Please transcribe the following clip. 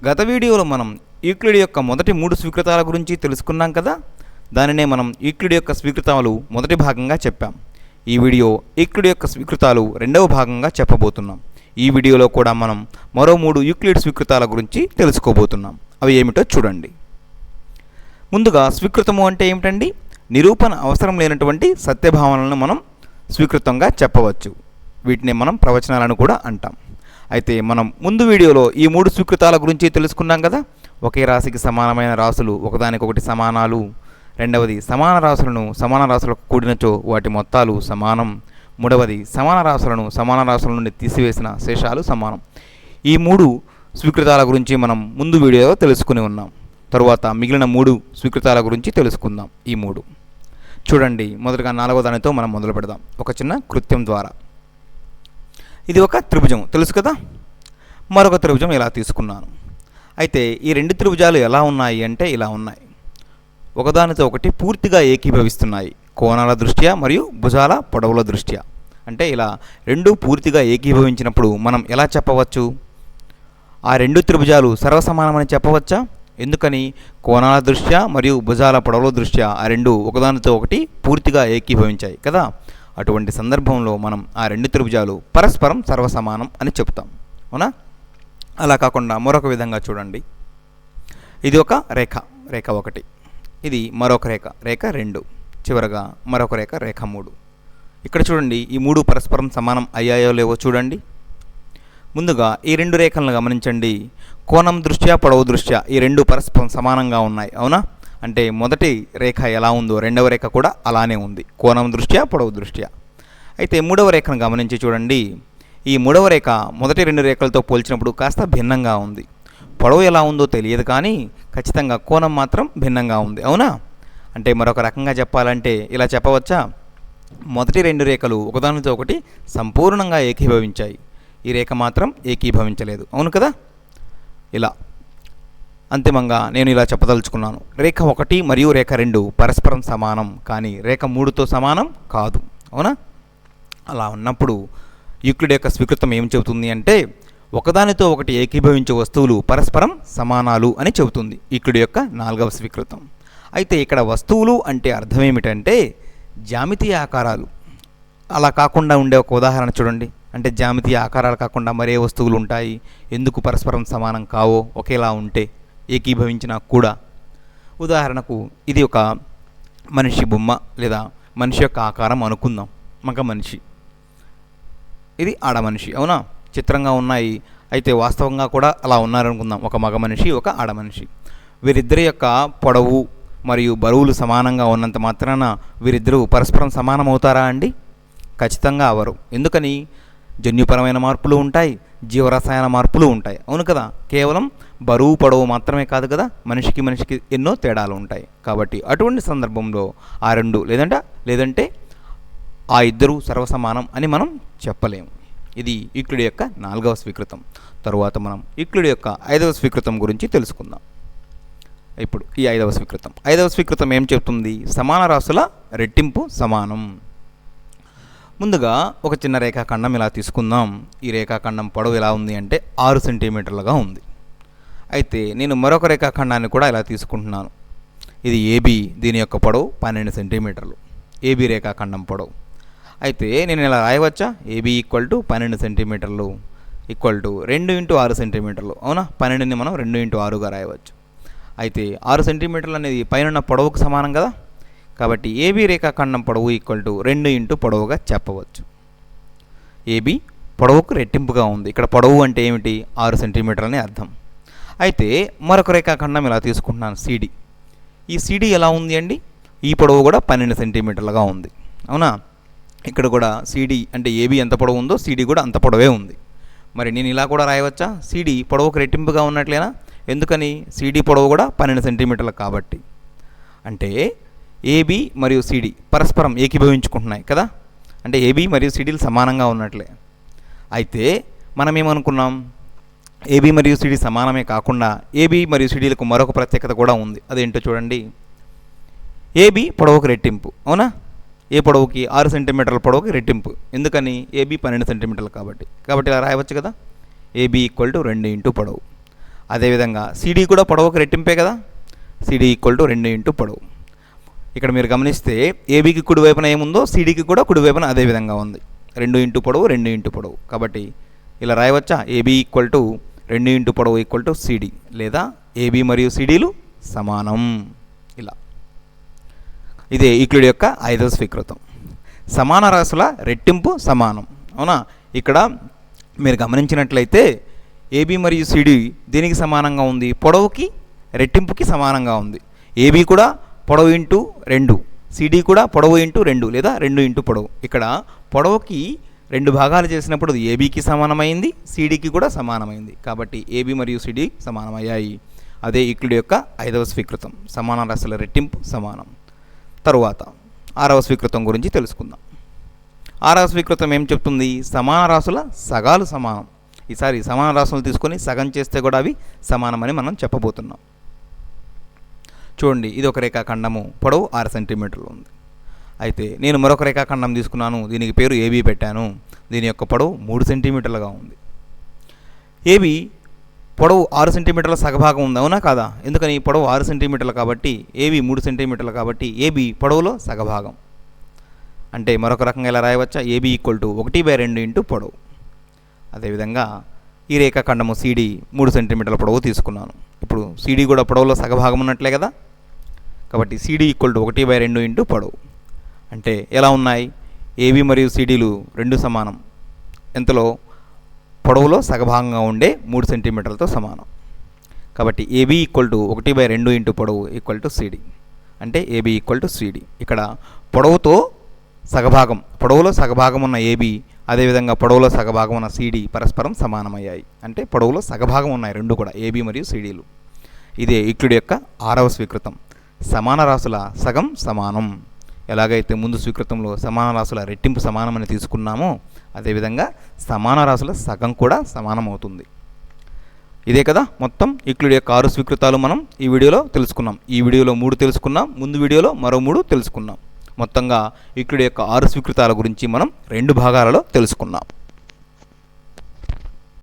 గత వీడియోలో మనం యూక్లిడ్ యొక్క మొదటి 3 స్వీకృతాల గురించి తెలుసుకున్నాం కదా. దానినే మనం యూక్లిడ్ యొక్క స్వీకృతాలు మొదటి భాగంగా చెప్పాం. ఈ వీడియో యూక్లిడ్ యొక్క స్వీకృతాలు రెండవ భాగంగా చెప్పబోతున్నాం. ఈ వీడియోలో కూడా మనం మరో 3 యూక్లిడ్ స్వీకృతాల గురించి తెలుసుకోబోతున్నాం. అవి ఏమిటో చూడండి. ముందుగా స్వీకృతము అంటే ఏమిటండి? నిరూపణ అవసరం లేనటువంటి సత్యభావనలను మనం స్వీకృతంగా చెప్పవచ్చు. వీటిని మనం ప్రవచనాలను కూడా అంటాం. అయితే మనం ముందు వీడియోలో ఈ 3 స్వీకృతాల గురించి తెలుసుకున్నాం కదా. ఒకే రాశికి సమానమైన రాశులు ఒకదానికొకటి సమానాలు, రెండవది సమాన రాశులకు కూడినచో వాటి మొత్తాలు సమానం, మూడవది సమాన రాశుల నుండి తీసివేసిన శేషాలు సమానం. ఈ 3 స్వీకృతాల గురించి మనం ముందు వీడియోలో తెలుసుకుని ఉన్నాం. తరువాత మిగిలిన 3 స్వీకృతాల గురించి తెలుసుకుందాం. ఈ 3 చూడండి. మొదటగా 4వ దానితో మనం మొదలు పెడదాం ఒక చిన్న కృత్యం ద్వారా. ఇది ఒక త్రిభుజం తెలుసు కదా. మరొక త్రిభుజం ఇలా తీసుకున్నాను. అయితే ఈ 2 త్రిభుజాలు ఎలా ఉన్నాయి అంటే ఇలా ఉన్నాయి. ఒకదానితో ఒకటి పూర్తిగా ఏకీభవిస్తున్నాయి కోణాల దృష్ట్యా మరియు భుజాల పొడవుల దృష్ట్యా. అంటే ఇలా 2 పూర్తిగా ఏకీభవించినప్పుడు మనం ఎలా చెప్పవచ్చు? ఆ 2 త్రిభుజాలు సర్వసమానమని చెప్పవచ్చా? ఎందుకని? కోణాల దృష్ట్యా మరియు భుజాల పొడవుల దృష్ట్యా ఆ 2 ఒకదానితో ఒకటి పూర్తిగా ఏకీభవించాయి కదా. అటువంటి సందర్భంలో మనం ఆ 2 త్రిభుజాలు పరస్పరం సర్వసమానం అని చెప్తాం, అవునా? అలా కాకుండా మరొక విధంగా చూడండి. ఇది ఒక రేఖ 1, ఇది మరొక రేఖ 2, చివరగా మరొక రేఖ 3. ఇక్కడ చూడండి, ఈ 3 పరస్పరం సమానం అయ్యాయో లేవో చూడండి. ముందుగా ఈ 2 రేఖలను గమనించండి. కోణం దృష్ట్యా పొడవు దృష్ట్యా ఈ 2 పరస్పరం సమానంగా ఉన్నాయి, అవునా? అంటే మొదటి రేఖ ఎలా ఉందో రెండవ రేఖ కూడా అలానే ఉంది, కోణం దృష్ట్యా పొడవు దృష్ట్యా. అయితే 3వ రేఖను గమనించి చూడండి. ఈ 3వ రేఖ మొదటి 2 రేఖలతో పోల్చినప్పుడు కాస్త భిన్నంగా ఉంది. పొడవు ఎలా ఉందో తెలియదు, కానీ ఖచ్చితంగా కోణం మాత్రం భిన్నంగా ఉంది, అవునా? అంటే మరొక రకంగా చెప్పాలంటే ఇలా చెప్పవచ్చా? మొదటి 2 రేఖలు ఒకదానితో ఒకటి సంపూర్ణంగా ఏకీభవించాయి, ఈ రేఖ మాత్రం ఏకీభవించలేదు, అవును కదా. ఇలా అంతిమంగా నేను ఇలా చెప్పదలుచుకున్నాను. రేఖ 1 మరియు రేఖ 2 పరస్పరం సమానం, కానీ రేఖ 3తో సమానం కాదు, అవునా? అలా ఉన్నప్పుడు యూక్లిడ్ యొక్క స్వీకృతం ఏం చెబుతుంది అంటే ఒకదానితో ఒకటి ఏకీభవించే వస్తువులు పరస్పరం సమానాలు అని చెబుతుంది యూక్లిడ్ యొక్క 4వ స్వీకృతం. అయితే ఇక్కడ వస్తువులు అంటే అర్థం ఏమిటంటే జ్యామితీయ ఆకారాలు. అలా కాకుండా ఉండే ఒక ఉదాహరణ చూడండి. అంటే జ్యామితీయ ఆకారాలు కాకుండా మరే వస్తువులు ఉంటాయి? ఎందుకు పరస్పరం సమానం కావో? ఒకేలా ఉంటే ఏకీభవించినా కూడా. ఉదాహరణకు ఇది ఒక మనిషి బొమ్మ లేదా మనిషి యొక్క ఆకారం అనుకుందాం. మగ మనిషి, ఇది ఆడ మనిషి, అవునా? చిత్రంగా ఉన్నాయి. అయితే వాస్తవంగా కూడా అలా ఉన్నారనుకుందాం. ఒక మగ మనిషి, ఒక ఆడ మనిషి. వీరిద్దరి యొక్క పొడవు మరియు బరువులు సమానంగా ఉన్నంత మాత్రాన వీరిద్దరూ పరస్పరం సమానం అవుతారా అండి? ఖచ్చితంగా అవరు. ఎందుకని? జన్యుపరమైన మార్పులు ఉంటాయి, జీవరసాయన మార్పులు ఉంటాయి, అవును కదా. కేవలం బరువు పొడవు మాత్రమే కాదు కదా, మనిషికి ఎన్నో తేడాలు ఉంటాయి. కాబట్టి అటువంటి సందర్భంలో ఆ 2 లేదంటే ఆ 2 సర్వసమానం అని మనం చెప్పలేము. ఇది యూక్లిడ్ యొక్క 4వ స్వీకృతం. తరువాత మనం యూక్లిడ్ యొక్క 5వ స్వీకృతం గురించి తెలుసుకుందాం. ఇప్పుడు ఈ 5వ స్వీకృతం ఏం చెప్తుంది? సమాన రాశుల రెట్టింపు సమానం. ముందుగా ఒక చిన్న రేఖాఖండం ఇలా తీసుకుందాం. ఈ రేఖాఖండం పొడవు ఎలా ఉంది అంటే 6 సెంటీమీటర్లుగా ఉంది. అయితే నేను మరొక రేఖాఖండాన్ని కూడా ఇలా తీసుకుంటున్నాను. ఇది ఏబి, దీని యొక్క పొడవు 12 సెంటీమీటర్లు. ఏబి రేఖాఖండం పొడవు. అయితే నేను ఇలా రాయవచ్చా? ఏబి ఈక్వల్ టు 12 సెంటీమీటర్లు ఈక్వల్ టు 2 × 6 సెంటీమీటర్లు, అవునా? 12ని మనం 2 × 6గా రాయవచ్చు. అయితే 6 సెంటీమీటర్లు అనేది పైన పొడవుకు సమానం కదా. కాబట్టి ఏబి రేఖాఖండం పొడవు ఈక్వల్ టు 2 × పొడవుగా చెప్పవచ్చు. ఏబి పొడవుకు రెట్టింపుగా ఉంది. ఇక్కడ పొడవు అంటే ఏమిటి? 6 సెంటీమీటర్లని అర్థం. అయితే మరొక రేఖాఖండం ఇలా తీసుకుంటున్నాను, సిడి. ఈ సిడి ఎలా ఉంది అండి? ఈ పొడవు కూడా 12 సెంటీమీటర్లుగా ఉంది, అవునా? ఇక్కడ కూడా సిడి అంటే ఏబి ఎంత పొడవు ఉందో సిడి కూడా అంత పొడవే ఉంది. మరి నేను ఇలా కూడా రాయవచ్చా? సిడి పొడవుకు రెట్టింపుగా ఉన్నట్లేనా? ఎందుకని? సిడి పొడవు కూడా 12 సెంటీమీటర్లు కాబట్టి. అంటే ఏబి మరియు సిడి పరస్పరం ఏకీభవించుకుంటున్నాయి కదా. అంటే ఏబి మరియు సిడీలు సమానంగా ఉన్నట్లే. అయితే మనం ఏమనుకున్నాం? ఏబి మరియు సిడి సమానమే కాకుండా ఏబి మరియు సిడీలకు మరొక ప్రత్యేకత కూడా ఉంది. అదేంటో చూడండి. ఏబి పొడవుకు రెట్టింపు, అవునా? ఏ పొడవుకి? 6 సెంటీమీటర్ల పొడవుకి రెట్టింపు. ఎందుకని? ఏబి 12 సెంటీమీటర్లు కాబట్టి ఇలా రాయవచ్చు కదా. ఏబి ఈక్వల్ టు 2 × పొడవు. అదేవిధంగా సిడి కూడా పొడవుకి రెట్టింపే కదా, సిడి ఈక్వల్ టు 2 ఇంటూ పొడవు. ఇక్కడ మీరు గమనిస్తే ఏబీకి కుడివైపున ఏముందో సిడికి కూడా కుడివైపున అదే విధంగా ఉంది, 2 ఇంటూ పొడవు 2 ఇంటూ పొడవు. కాబట్టి ఇలా రాయవచ్చా, ఏబీ ఈక్వల్ టు 2 ఇంటూ పొడవు ఈక్వల్ టు సిడి, లేదా ఏబీ మరియు సిడీలు సమానం. ఇలా ఇదే యూక్లిడ్ యొక్క 5వ స్వీకృతం. సమాన రాశుల రెట్టింపు సమానం. అవునా, ఇక్కడ మీరు గమనించినట్లయితే ఏబీ మరియు సిడి దేనికి సమానంగా ఉంది, పొడవుకి రెట్టింపుకి సమానంగా ఉంది. ఏబీ కూడా పొడవు ఇంటూ 2, సిడి కూడా పొడవు ఇంటూ 2 లేదా 2 ఇంటూ పొడవు. ఇక్కడ పొడవుకి 2 భాగాలు చేసినప్పుడు ఏబీకి సమానమైంది, సిడికి కూడా సమానమైంది. కాబట్టి ఏబీ మరియు సిడి సమానమయ్యాయి. అదే యూక్లిడ్ యొక్క 5వ స్వీకృతం, సమాన రాశుల రెట్టింపు సమానం. తరువాత 6వ స్వీకృతం గురించి తెలుసుకుందాం. 6వ స్వీకృతం ఏం చెప్తుంది, సమాన రాశుల సగాలు సమానం. ఈసారి సమాన రాశులు తీసుకొని సగం చేస్తే కూడా అవి సమానమని మనం చెప్పబోతున్నాం. చూడండి, ఇది ఒక రేఖాఖండము, పొడవు 6 సెంటీమీటర్లు ఉంది. అయితే నేను మరొక రేఖాఖండం తీసుకున్నాను, దీనికి పేరు ఏబీ పెట్టాను. దీని యొక్క పొడవు 3 సెంటీమీటర్లుగా ఉంది. ఏబీ పొడవు 6 సెంటీమీటర్ల సగభాగం ఉంది, అవునా కాదా? ఎందుకని, పొడవు 6 సెంటీమీటర్లు కాబట్టి ఏబీ 3 సెంటీమీటర్లు కాబట్టి ఏబీ పొడవులో సగభాగం. అంటే మరొక రకంగా ఇలా రాయవచ్చా, ఏబీ ఈక్వల్ టు 1/2 ఇంటూ పొడవు. అదేవిధంగా ఈ రేఖాఖండము సిడి 3 సెంటీమీటర్ల పొడవు తీసుకున్నాను. ఇప్పుడు సిడి కూడా పొడవులో సగభాగం ఉన్నట్లే కదా, కాబట్టి సిడి ఈక్వల్ టు 1/2 ఇంటూ పొడవు. అంటే ఎలా ఉన్నాయి, ఏబీ మరియు సిడీలు 2 సమానం, ఎంతలో, పొడవులో సగభాగంగా ఉండే 3 సెంటీమీటర్లతో సమానం. కాబట్టి ఏబీ ఈక్వల్ టు 1/2 ఇంటూ పొడవు ఈక్వల్ టు సిడి, అంటే ఏబీ ఈక్వల్ టు సిడి. ఇక్కడ పొడవుతో సగభాగం, పొడవులో సగభాగం ఉన్న ఏబీ అదేవిధంగా పొడవులో సగభాగం ఉన్న సిడి పరస్పరం సమానమయ్యాయి. అంటే పొడవులో సగభాగం ఉన్నాయి 2 కూడా, ఏబీ మరియు సిడీలు. ఇదే యూక్లిడ్ యొక్క 6వ స్వీకృతం, సమాన రాశుల సగం సమానం. ఎలాగైతే ముందు స్వీకృతంలో సమాన రాశుల రెట్టింపు సమానమని తీసుకున్నామో అదేవిధంగా సమాన రాశుల సగం కూడా సమానం అవుతుంది. ఇదే కదా మొత్తం యూక్లిడ్ యొక్క 6 స్వీకృతాలు మనం ఈ వీడియోలో తెలుసుకున్నాం. ఈ వీడియోలో 3 తెలుసుకున్నాం, ముందు వీడియోలో మరో 3 తెలుసుకున్నాం. మొత్తంగా యూక్లిడ్ యొక్క 6 స్వీకృతాల గురించి మనం 2 భాగాలలో తెలుసుకున్నాం.